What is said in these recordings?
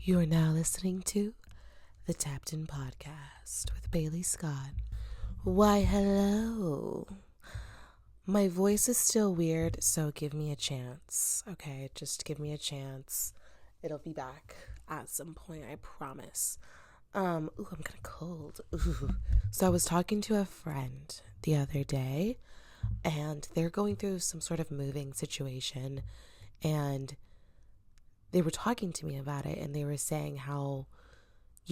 You are now listening to the Tapped In Podcast with Bailey Scott. Why, hello. My voice is still weird, so give me a chance. Okay, just give me a chance. It'll be back at some point, I promise. I'm kind of cold. So I was talking to a friend the other day, and they're going through some sort of moving situation, and they were talking to me about it, and they were saying how,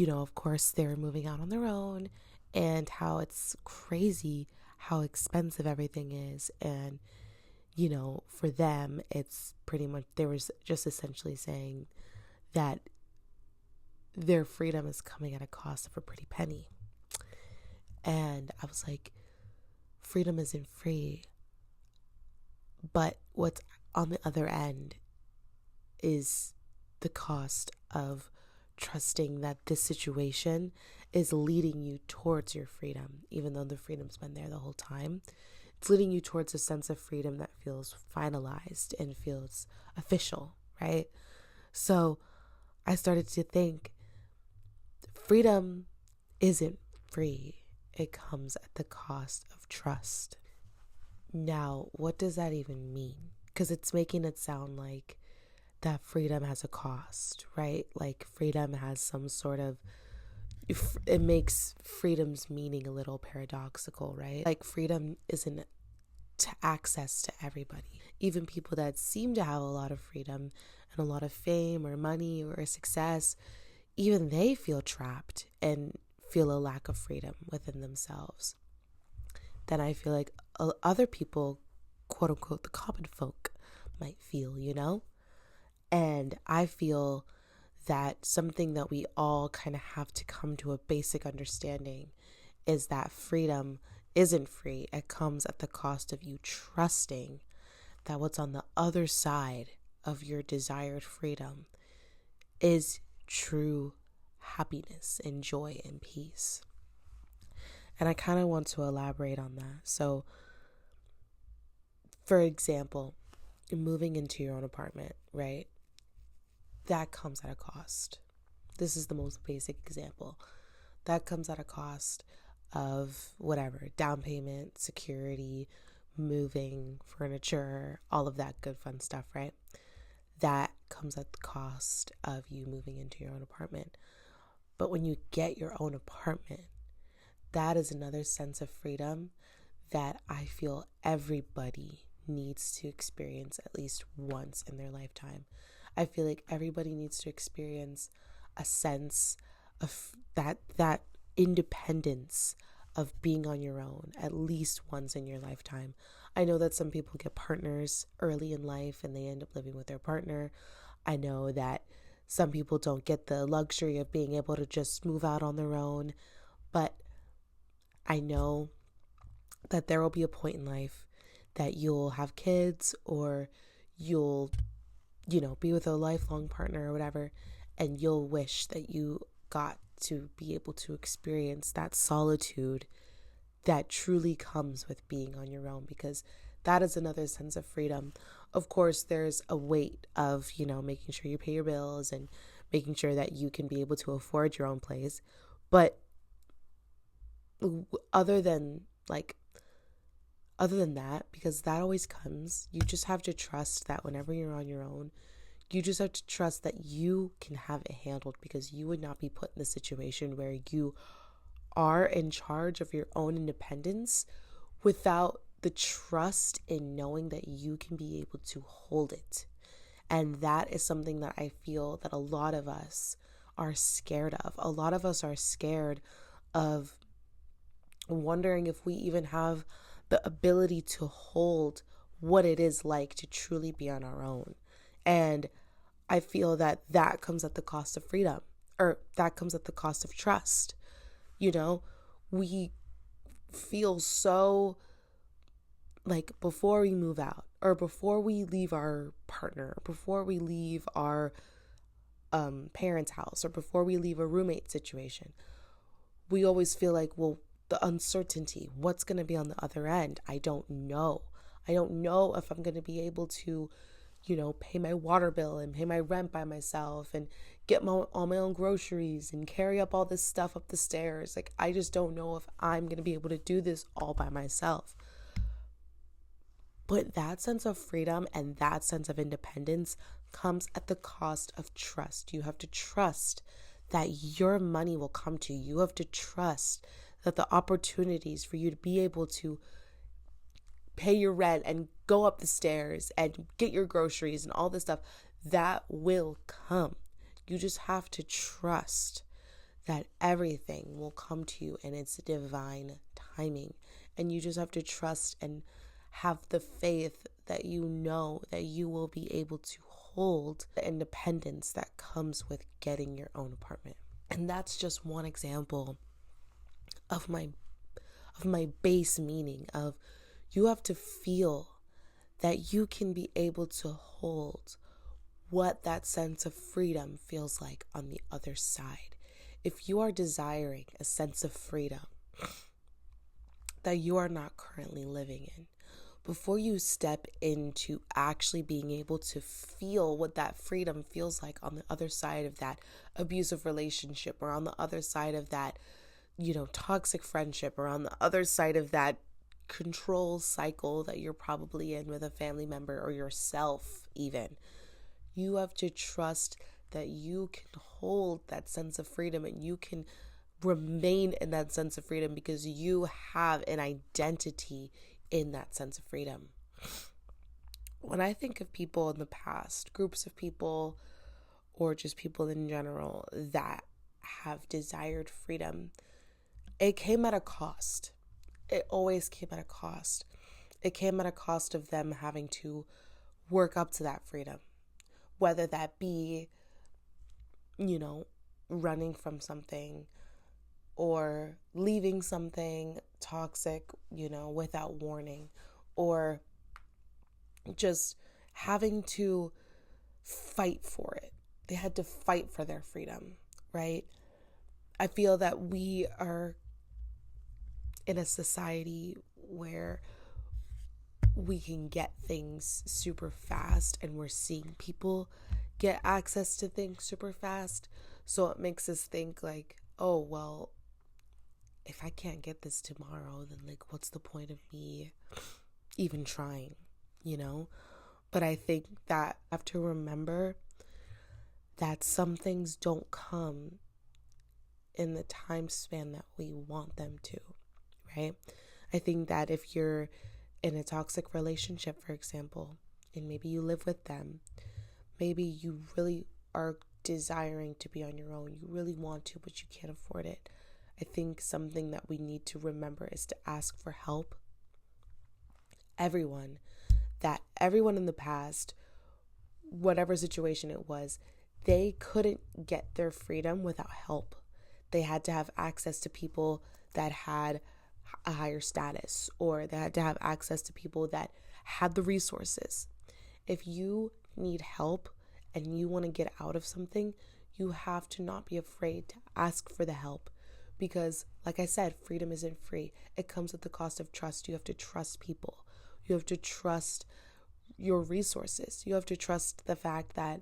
of course, they're moving out on their own, and how it's crazy how expensive everything is. And, for them, it's pretty much, they were just essentially saying that their freedom is coming at a cost of a pretty penny. And I was like, freedom isn't free. But what's on the other end is the cost of trusting that this situation is leading you towards your freedom, even though the freedom's been there the whole time. It's leading you towards a sense of freedom that feels finalized and feels official, right? So I started to think freedom isn't free. It comes at the cost of trust. Now, what does that even mean? Because it's making it sound like that freedom has a cost, right? Like freedom has some sort of, it makes freedom's meaning a little paradoxical, right? Like freedom isn't to access to everybody. Even people that seem to have a lot of freedom and a lot of fame or money or success, even they feel trapped and feel a lack of freedom within themselves. Then I feel like other people, quote unquote, the common folk, might feel, And I feel that something that we all kind of have to come to a basic understanding is that freedom isn't free. It comes at the cost of you trusting that what's on the other side of your desired freedom is true happiness and joy and peace. And I kind of want to elaborate on that. So, for example, moving into your own apartment, right? That comes at a cost. This is the most basic example. That comes at a cost of whatever, down payment, security, moving, furniture, all of that good fun stuff, right? That comes at the cost of you moving into your own apartment. But when you get your own apartment, that is another sense of freedom that I feel everybody needs to experience at least once in their lifetime. I feel like everybody needs to experience a sense of that independence of being on your own at least once in your lifetime. I know that some people get partners early in life and they end up living with their partner. I know that some people don't get the luxury of being able to just move out on their own, but I know that there will be a point in life that you'll have kids or you'll be with a lifelong partner or whatever, and you'll wish that you got to be able to experience that solitude that truly comes with being on your own, because that is another sense of freedom. Of course, there's a weight of, making sure you pay your bills and making sure that you can be able to afford your own place. But other than that, because that always comes, you just have to trust that whenever you're on your own, you just have to trust that you can have it handled, because you would not be put in the situation where you are in charge of your own independence without the trust in knowing that you can be able to hold it. And that is something that I feel that a lot of us are scared of. A lot of us are scared of wondering if we even have the ability to hold what it is like to truly be on our own. And I feel that comes at the cost of freedom, or that comes at the cost of trust. We feel so like before we move out, or before we leave our partner, before we leave our parents' house, or before we leave a roommate situation, we always feel like, well, the uncertainty, what's going to be on the other end? I don't know. I don't know if I'm going to be able to pay my water bill and pay my rent by myself and get all my own groceries and carry up all this stuff up the stairs. Like, I just don't know if I'm going to be able to do this all by myself. But that sense of freedom and that sense of independence comes at the cost of trust. You have to trust that your money will come to you. You have to trust that the opportunities for you to be able to pay your rent and go up the stairs and get your groceries and all this stuff, that will come. You just have to trust that everything will come to you in its divine timing. And you just have to trust and have the faith that you know that you will be able to hold the independence that comes with getting your own apartment. And that's just one example of my base meaning of, you have to feel that you can be able to hold what that sense of freedom feels like on the other side. If you are desiring a sense of freedom that you are not currently living in, before you step into actually being able to feel what that freedom feels like on the other side of that abusive relationship, or on the other side of that, toxic friendship, or on the other side of that control cycle that you're probably in with a family member or yourself even, you have to trust that you can hold that sense of freedom and you can remain in that sense of freedom because you have an identity in that sense of freedom. When I think of people in the past, groups of people, or just people in general that have desired freedom, it came at a cost. It always came at a cost. It came at a cost of them having to work up to that freedom, whether that be, running from something or leaving something toxic, without warning, or just having to fight for it. They had to fight for their freedom, right? I feel that we are in a society where we can get things super fast, and we're seeing people get access to things super fast. So it makes us think like, oh, well, if I can't get this tomorrow, then like, what's the point of me even trying, But I think that I have to remember that some things don't come in the time span that we want them to, right? I think that if you're in a toxic relationship, for example, and maybe you live with them, maybe you really are desiring to be on your own. You really want to, but you can't afford it. I think something that we need to remember is to ask for help. Everyone in the past, whatever situation it was, they couldn't get their freedom without help. They had to have access to people that had a higher status, or they had to have access to people that had the resources. If you need help and you want to get out of something, you have to not be afraid to ask for the help. Because, like I said, freedom isn't free. It comes at the cost of trust. You have to trust people. You have to trust your resources. You have to trust the fact that,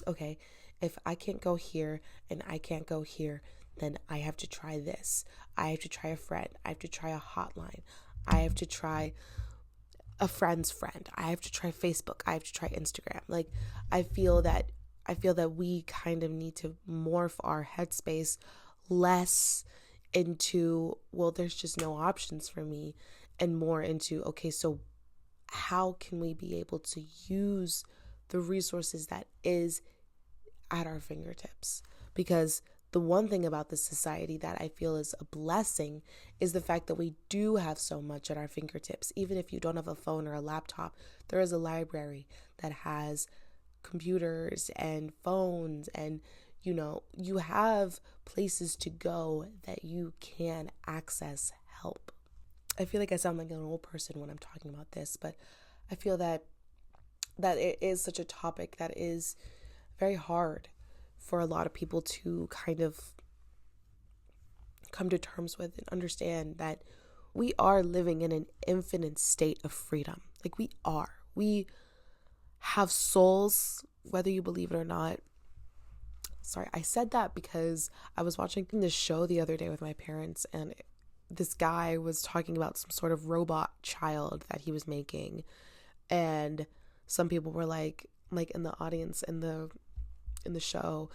okay, if I can't go here and I can't go here, then I have to try this. I have to try a friend. I have to try a hotline. I have to try a friend's friend. I have to try Facebook. I have to try Instagram. Like, I feel that we kind of need to morph our headspace less into, well, there's just no options for me, and more into, okay, so how can we be able to use the resources that is at our fingertips? Because the one thing about this society that I feel is a blessing is the fact that we do have so much at our fingertips. Even if you don't have a phone or a laptop, there is a library that has computers and phones, and you have places to go that you can access help. I feel like I sound like an old person when I'm talking about this, but I feel that it is such a topic that is very hard for a lot of people to kind of come to terms with and understand that we are living in an infinite state of freedom. Like, we have souls, whether you believe it or not. Sorry, I said that because I was watching this show the other day with my parents, and this guy was talking about some sort of robot child that he was making, and some people were like in the audience in the show,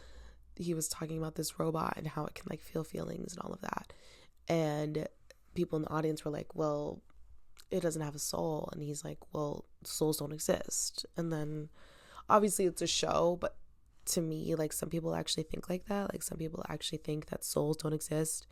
he was talking about this robot and how it can like feel feelings and all of that, and people in the audience were like, well, it doesn't have a soul, and he's like, well, souls don't exist. And then obviously it's a show, but to me, like, some people actually think like that. Like, some people actually think that souls don't exist.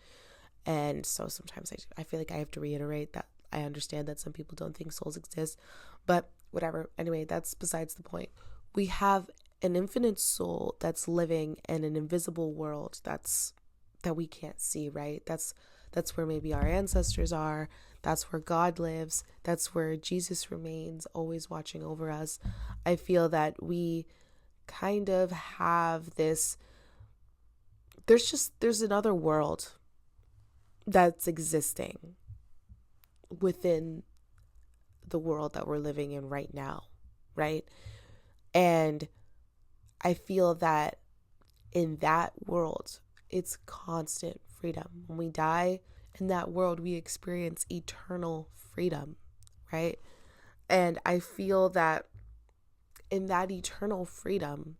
And so sometimes I feel like I have to reiterate that I understand that some people don't think souls exist, but whatever. Anyway, that's besides the point. We have an infinite soul that's living in an invisible world that we can't see, right? That's where maybe our ancestors are. That's where God lives. That's where Jesus remains, always watching over us. I feel that we kind of have this, there's another world that's existing within the world that we're living in right now, right? And I feel that in that world, it's constant freedom. When we die in that world, we experience eternal freedom, right? And I feel that in that eternal freedom,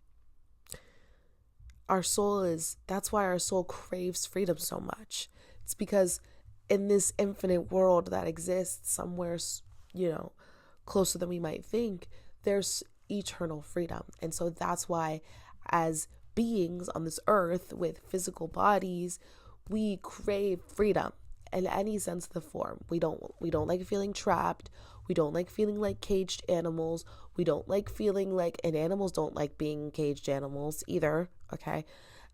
that's why our soul craves freedom so much. It's because in this infinite world that exists somewhere, closer than we might think, there's eternal freedom. And so that's why, as beings on this earth with physical bodies, we crave freedom in any sense of the form. We don't like feeling trapped. We don't like feeling like caged animals. We don't like feeling like, and animals don't like being caged animals either, okay?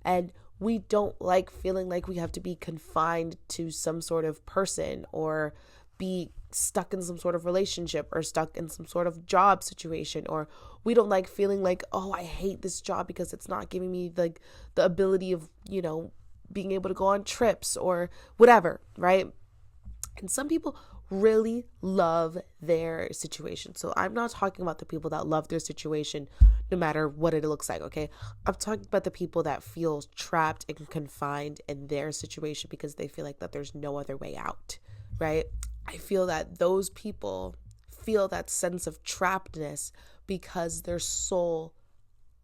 And we don't like feeling like we have to be confined to some sort of person or be stuck in some sort of relationship or stuck in some sort of job situation, or we don't like feeling like, oh, I hate this job because it's not giving me the ability of, being able to go on trips or whatever, right? And some people really love their situation. So I'm not talking about the people that love their situation no matter what it looks like, okay? I'm talking about the people that feel trapped and confined in their situation because they feel like that there's no other way out, right? I feel that those people feel that sense of trappedness because their soul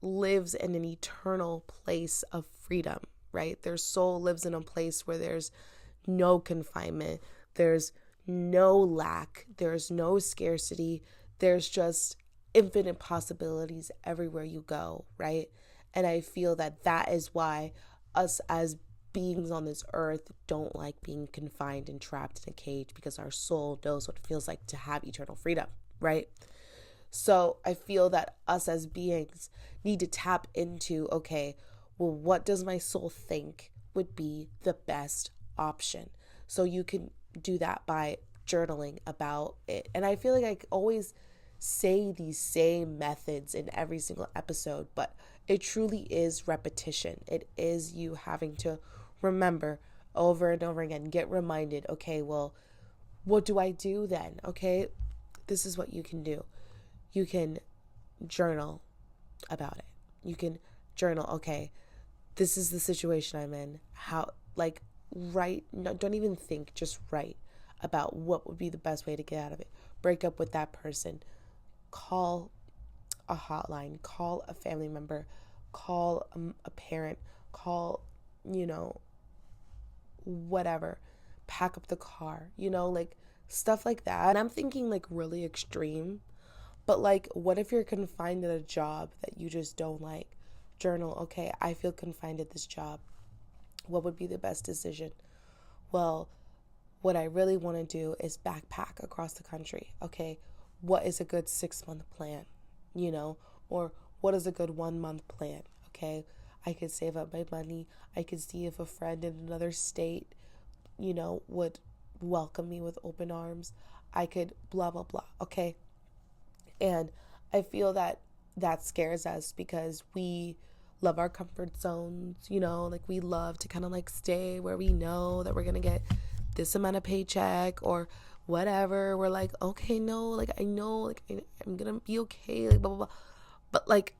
lives in an eternal place of freedom, right? Their soul lives in a place where there's no confinement, there's no lack, there's no scarcity, there's just infinite possibilities everywhere you go, right? And I feel that that is why us as beings on this earth don't like being confined and trapped in a cage, because our soul knows what it feels like to have eternal freedom, right? So I feel that us as beings need to tap into, okay, well, what does my soul think would be the best option? So you can do that by journaling about it. And I feel like I always say these same methods in every single episode, but it truly is repetition. It is you having to remember over and over again, get reminded, okay, well, what do I do then? Okay, this is what you can do. You can journal about it. You can journal, okay, this is the situation I'm in. How, like, write, no, don't even think, just write about what would be the best way to get out of it. Break up with that person. Call a hotline. Call a family member. Call a parent. Call, whatever. Pack up the car. Like, stuff like that. And I'm thinking, like, really extreme. But, like, what if you're confined at a job that you just don't like? Journal, okay, I feel confined at this job. What would be the best decision? Well, what I really want to do is backpack across the country. Okay, what is a good 6-month plan? Or what is a good 1-month plan? Okay, I could save up my money. I could see if a friend in another state, would welcome me with open arms. I could blah, blah, blah. Okay. And I feel that scares us because we love our comfort zones, like we love to kind of like stay where we know that we're going to get this amount of paycheck or whatever. We're like, okay, no, like I know, like I'm going to be okay, like blah, blah, blah. But like,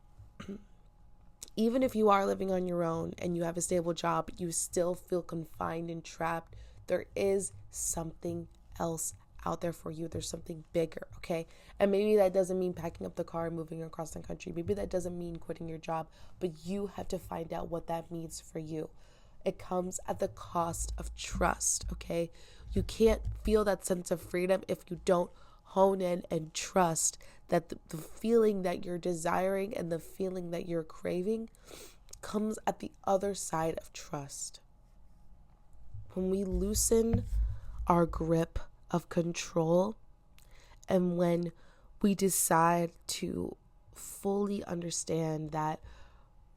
even if you are living on your own and you have a stable job, you still feel confined and trapped. There is something else out there for you. There's something bigger, okay? And maybe that doesn't mean packing up the car and moving across the country. Maybe that doesn't mean quitting your job, but you have to find out what that means for you. It comes at the cost of trust, okay? You can't feel that sense of freedom if you don't hone in and trust that the feeling that you're desiring and the feeling that you're craving comes at the other side of trust. When we loosen our grip of control and when we decide to fully understand that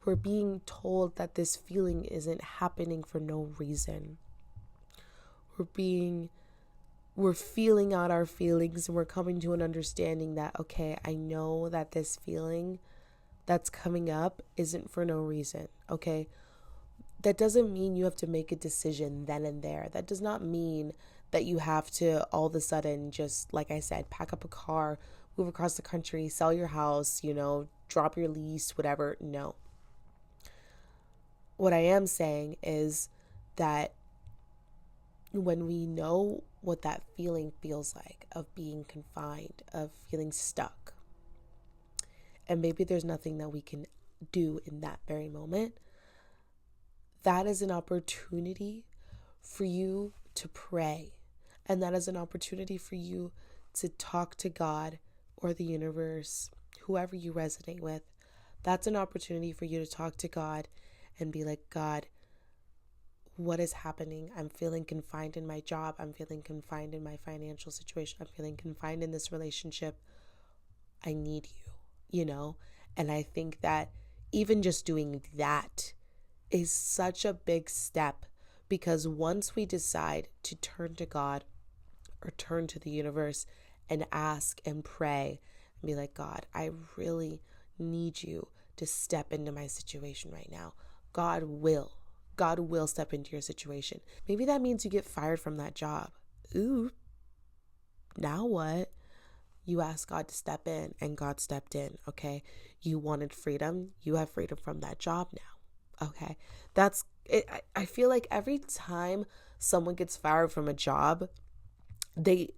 we're being told that this feeling isn't happening for no reason. We're feeling out our feelings and we're coming to an understanding that, okay, I know that this feeling that's coming up isn't for no reason, okay? That doesn't mean you have to make a decision then and there. That does not mean that you have to all of a sudden just, like I said, pack up a car, move across the country, sell your house, drop your lease, whatever. No. What I am saying is that when we know what that feeling feels like of being confined, of feeling stuck, and maybe there's nothing that we can do in that very moment, that is an opportunity for you to pray. And that is an opportunity for you to talk to God or the universe, whoever you resonate with. That's an opportunity for you to talk to God and be like, God, what is happening? I'm feeling confined in my job. I'm feeling confined in my financial situation. I'm feeling confined in this relationship. I need you, And I think that even just doing that is such a big step, because once we decide to turn to God or turn to the universe and ask and pray and be like, God, I really need you to step into my situation right now. God will step into your situation. Maybe that means you get fired from that job. Ooh, now what? You asked God to step in and God stepped in, okay? You wanted freedom. You have freedom from that job now, okay? That's it. I feel like every time someone gets fired from a job, they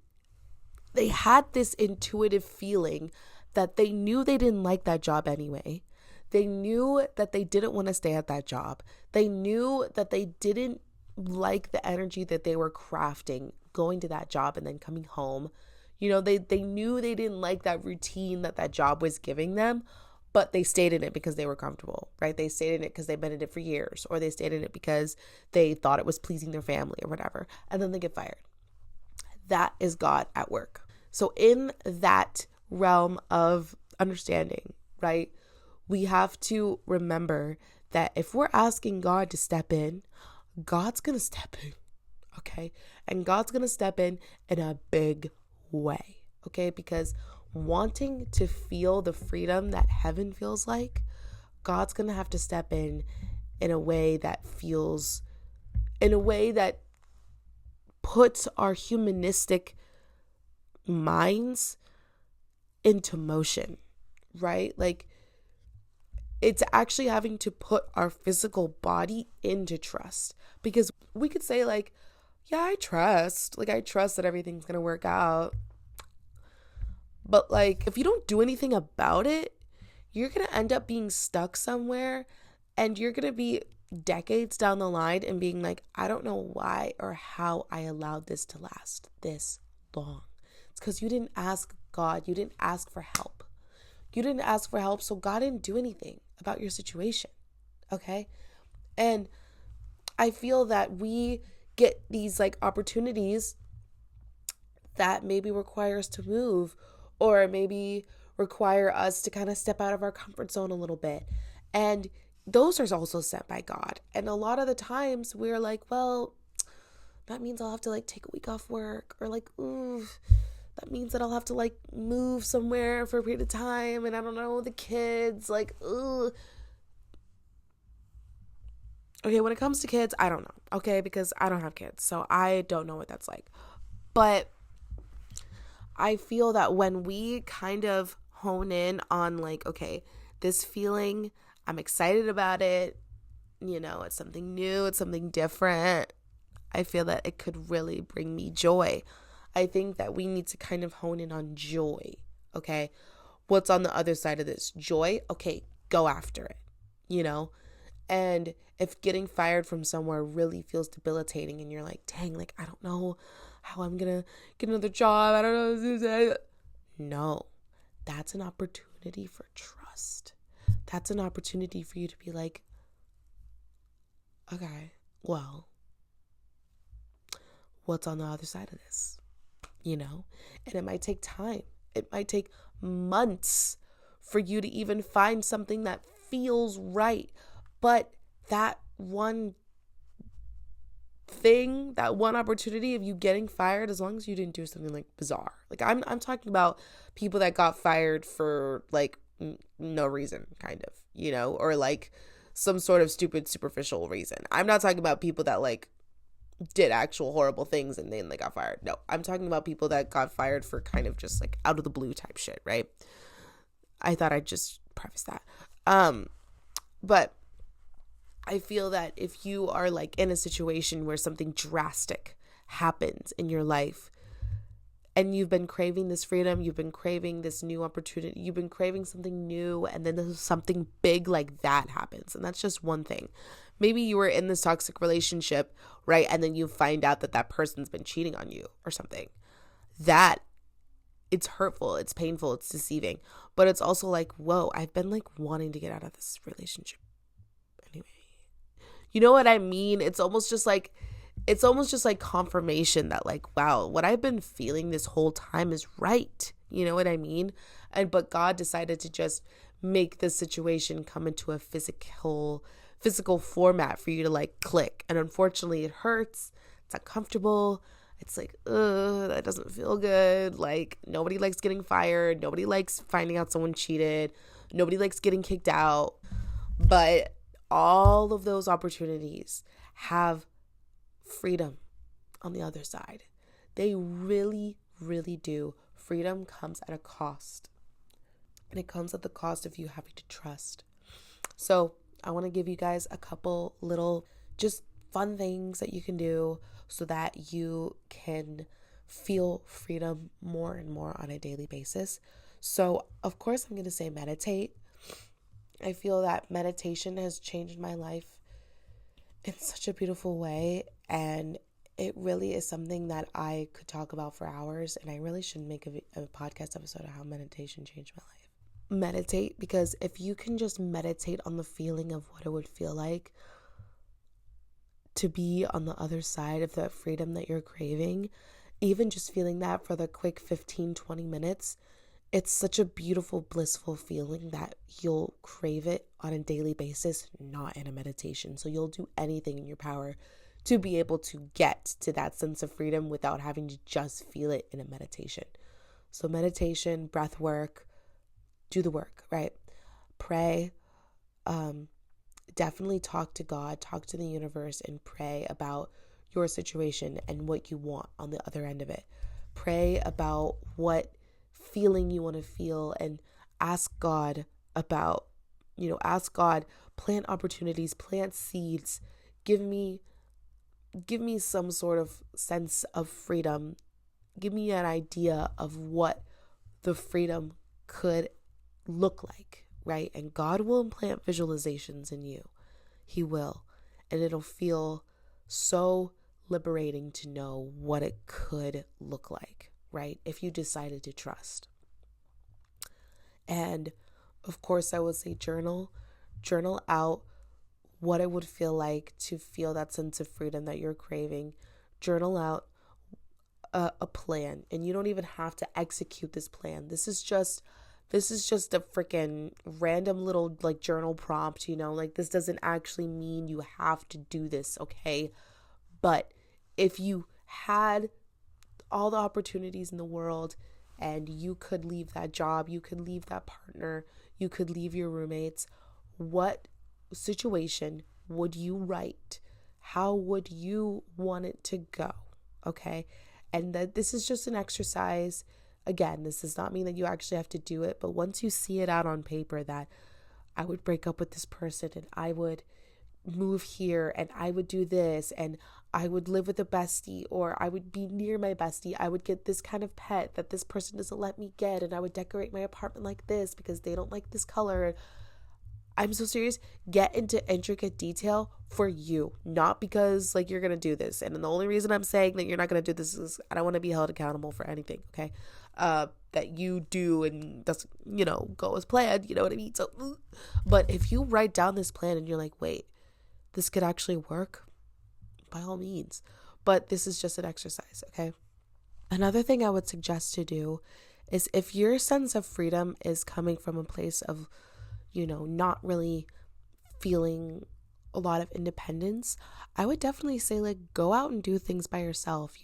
had this intuitive feeling that they knew they didn't like that job anyway. They knew that they didn't want to stay at that job. They knew that they didn't like the energy that they were crafting going to that job and then coming home. They knew they didn't like that routine that job was giving them, but they stayed in it because they were comfortable, right? They stayed in it because they've been in it for years, or they stayed in it because they thought it was pleasing their family or whatever, and then they get fired. That is God at work. So in that realm of understanding, right, we have to remember that if we're asking God to step in, God's going to step in, okay? And God's going to step in a big way, okay? Because wanting to feel the freedom that heaven feels like, God's going to have to step in a way that puts our humanistic minds into motion, right? Like, it's actually having to put our physical body into trust, because we could say like, yeah, I trust that everything's going to work out. But like, if you don't do anything about it, you're going to end up being stuck somewhere, and you're going to be decades down the line and being like, I don't know why or how I allowed this to last this long. It's because you didn't ask God. You didn't ask for help. So God didn't do anything about your situation, okay? And I feel that we get these like opportunities that maybe require us to move, or maybe require us to kind of step out of our comfort zone a little bit. And those are also sent by God. And a lot of the times we're like, well, that means I'll have to like take a week off work, or like, ooh, that means that I'll have to like move somewhere for a period of time, and I don't know, the kids, like, ugh. Okay, when it comes to kids, I don't know, okay, because I don't have kids, so I don't know what that's like. But I feel that when we kind of hone in on like, okay, This feeling, I'm excited about it. It's something new, it's something different. I feel that it could really bring me joy. I think that we need to kind of hone in on joy, okay? What's on the other side of this? Joy? Okay, go after it, And if getting fired from somewhere really feels debilitating and you're like, dang, like, I don't know how I'm going to get another job. I don't know. No, that's an opportunity for trust. That's an opportunity for you to be like, okay, well, what's on the other side of this? And it might take time. It might take months for you to even find something that feels right. But that one thing, that one opportunity of you getting fired, as long as you didn't do something like bizarre. Like I'm talking about people that got fired for like no reason, kind of, or like some sort of stupid superficial reason. I'm not talking about people that like did actual horrible things and then they got fired. No, I'm talking about people that got fired for kind of just like out of the blue type shit, right? I thought I'd just preface that. But I feel that if you are like in a situation where something drastic happens in your life and you've been craving this freedom, you've been craving this new opportunity, you've been craving something new, and then there's something big like that happens. And that's just one thing. Maybe you were in this toxic relationship, right? And then you find out that that person's been cheating on you or something. That, it's hurtful, it's painful, it's deceiving. But it's also like, whoa, I've been like wanting to get out of this relationship anyway. You know what I mean? It's almost just like confirmation that like, wow, what I've been feeling this whole time is right. You know what I mean? But God decided to just make this situation come into a physical format for you to like click. And unfortunately it hurts. It's uncomfortable. It's like, that doesn't feel good. Like nobody likes getting fired. Nobody likes finding out someone cheated. Nobody likes getting kicked out. But all of those opportunities have freedom on the other side. They really, really do. Freedom comes at a cost. And it comes at the cost of you having to trust. So I want to give you guys a couple little just fun things that you can do so that you can feel freedom more and more on a daily basis. So, of course, I'm going to say meditate. I feel that meditation has changed my life in such a beautiful way, and it really is something that I could talk about for hours, and I really should make a podcast episode of how meditation changed my life. Meditate, because if you can just meditate on the feeling of what it would feel like to be on the other side of that freedom that you're craving, even just feeling that for the quick 15-20 minutes, it's such a beautiful, blissful feeling that you'll crave it on a daily basis, not in a meditation. So you'll do anything in your power to be able to get to that sense of freedom without having to just feel it in a meditation. So meditation, breath work, do the work, right? Pray. Definitely talk to God, talk to the universe, and pray about your situation and what you want on the other end of it. Pray about what feeling you want to feel and ask God about, ask God, plant opportunities, plant seeds. Give me some sort of sense of freedom. Give me an idea of what the freedom could look like, right? And God will implant visualizations in you. He will. And it'll feel so liberating to know what it could look like, right? If you decided to trust. And of course, I would say journal out what it would feel like to feel that sense of freedom that you're craving. Journal out a plan, and you don't even have to execute this plan. This is just a freaking random little like journal prompt, like this doesn't actually mean you have to do this, okay? But if you had all the opportunities in the world and you could leave that job, you could leave that partner, you could leave your roommates, what situation would you write? How would you want it to go? Okay? And that this is just an exercise. Again, this does not mean that you actually have to do it, but once you see it out on paper that, I would break up with this person and I would move here and I would do this and I would live with a bestie or I would be near my bestie. I would get this kind of pet that this person doesn't let me get and I would decorate my apartment like this because they don't like this color. I'm so serious. Get into intricate detail for you, not because like you're going to do this. And the only reason I'm saying that you're not going to do this is I don't want to be held accountable for anything, okay? That you do and doesn't, go as planned, you know what I mean? So, but if you write down this plan and you're like, wait, this could actually work, by all means. But this is just an exercise, okay? Another thing I would suggest to do is if your sense of freedom is coming from a place of, not really feeling a lot of independence, I would definitely say like go out and do things by yourself,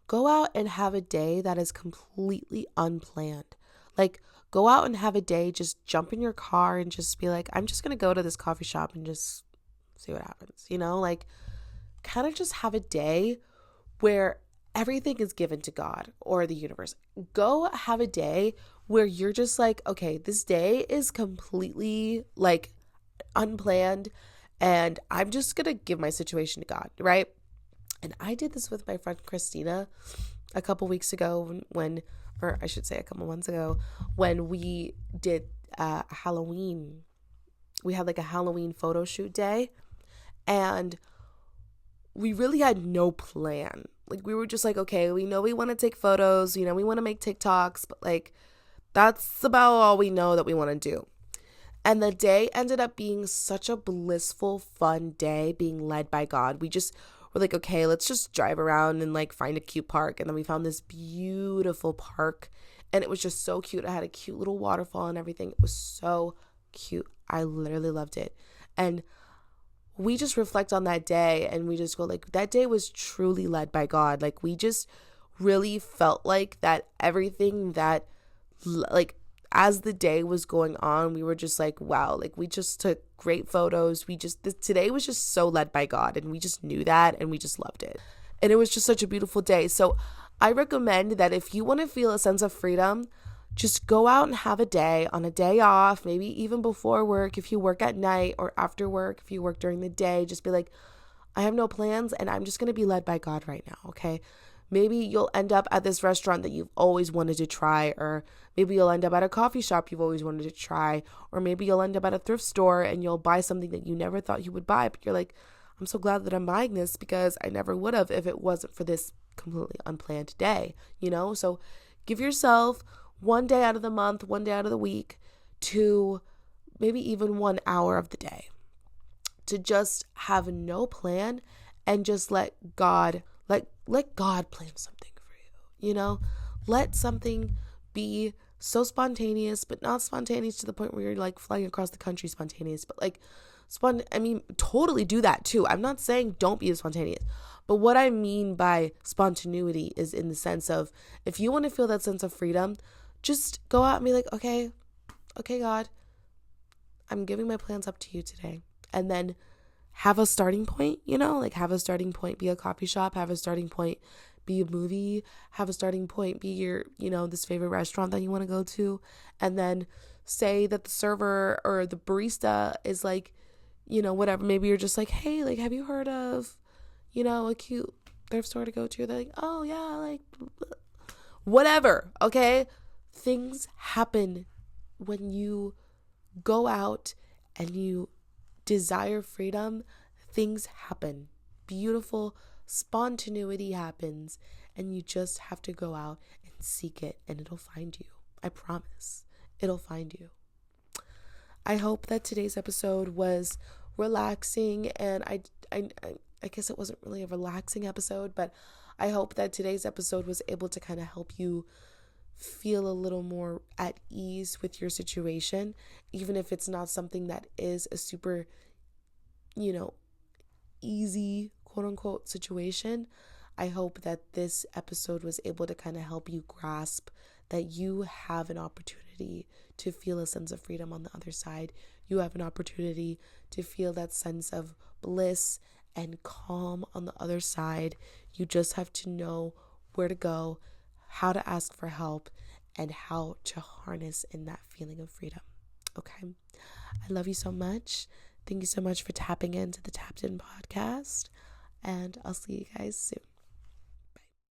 Go out and have a day that is completely unplanned. Like go out and have a day, just jump in your car and just be like, I'm just going to go to this coffee shop and just see what happens, like kind of just have a day where everything is given to God or the universe. Go have a day where you're just like, okay, this day is completely like unplanned and I'm just going to give my situation to God, right? And I did this with my friend Christina a couple weeks ago or I should say a couple months ago when we did Halloween. We had like a Halloween photo shoot day and we really had no plan. Like we were just like, okay, we know we want to take photos, we want to make TikToks, but like that's about all we know that we want to do. And the day ended up being such a blissful, fun day being led by God. We just were like, okay, let's just drive around and like find a cute park. And then we found this beautiful park and it was just so cute. It had a cute little waterfall and everything. It was so cute. I literally loved it. And we just reflect on that day and we just go like, that day was truly led by God. Like we just really felt like that everything that like as the day was going on, we were just like, wow, like we just took great photos. Today was just so led by God and we just knew that and we just loved it. And it was just such a beautiful day. So I recommend that if you want to feel a sense of freedom, just go out and have a day on a day off, maybe even before work. If you work at night or after work, if you work during the day, just be like, I have no plans and I'm just going to be led by God right now. Okay. Maybe you'll end up at this restaurant that you've always wanted to try, or maybe you'll end up at a coffee shop you've always wanted to try, or maybe you'll end up at a thrift store and you'll buy something that you never thought you would buy, but you're like, I'm so glad that I'm buying this because I never would have if it wasn't for this completely unplanned day, So give yourself one day out of the month, one day out of the week, to maybe even 1 hour of the day to just have no plan and just let God plan something for you, Let something be so spontaneous, but not spontaneous to the point where you're like flying across the country spontaneous, but like totally do that too. I'm not saying don't be spontaneous, but what I mean by spontaneity is in the sense of if you want to feel that sense of freedom, just go out and be like, okay, God, I'm giving my plans up to you today. And then have a starting point, have a starting point, be a coffee shop, have a starting point, be a movie, have a starting point, be your, this favorite restaurant that you want to go to. And then say that the server or the barista is like, whatever, maybe you're just like, hey, like, have you heard of, a cute thrift store to go to? They're like, oh yeah, like, whatever, okay? Things happen when you go out and you desire freedom. Things happen. Beautiful spontaneity happens, and you just have to go out and seek it, and it'll find you. I promise. It'll find you. I hope that today's episode was relaxing, and I guess it wasn't really a relaxing episode, but I hope that today's episode was able to kind of help you feel a little more at ease with your situation, even if it's not something that is a super, easy, quote unquote, situation. I hope that this episode was able to kind of help you grasp that you have an opportunity to feel a sense of freedom on the other side. You have an opportunity to feel that sense of bliss and calm on the other side. You just have to know where to go, how to ask for help, and how to harness in that feeling of freedom. Okay. I love you so much. Thank you so much for tapping into the Tapped In podcast. And I'll see you guys soon.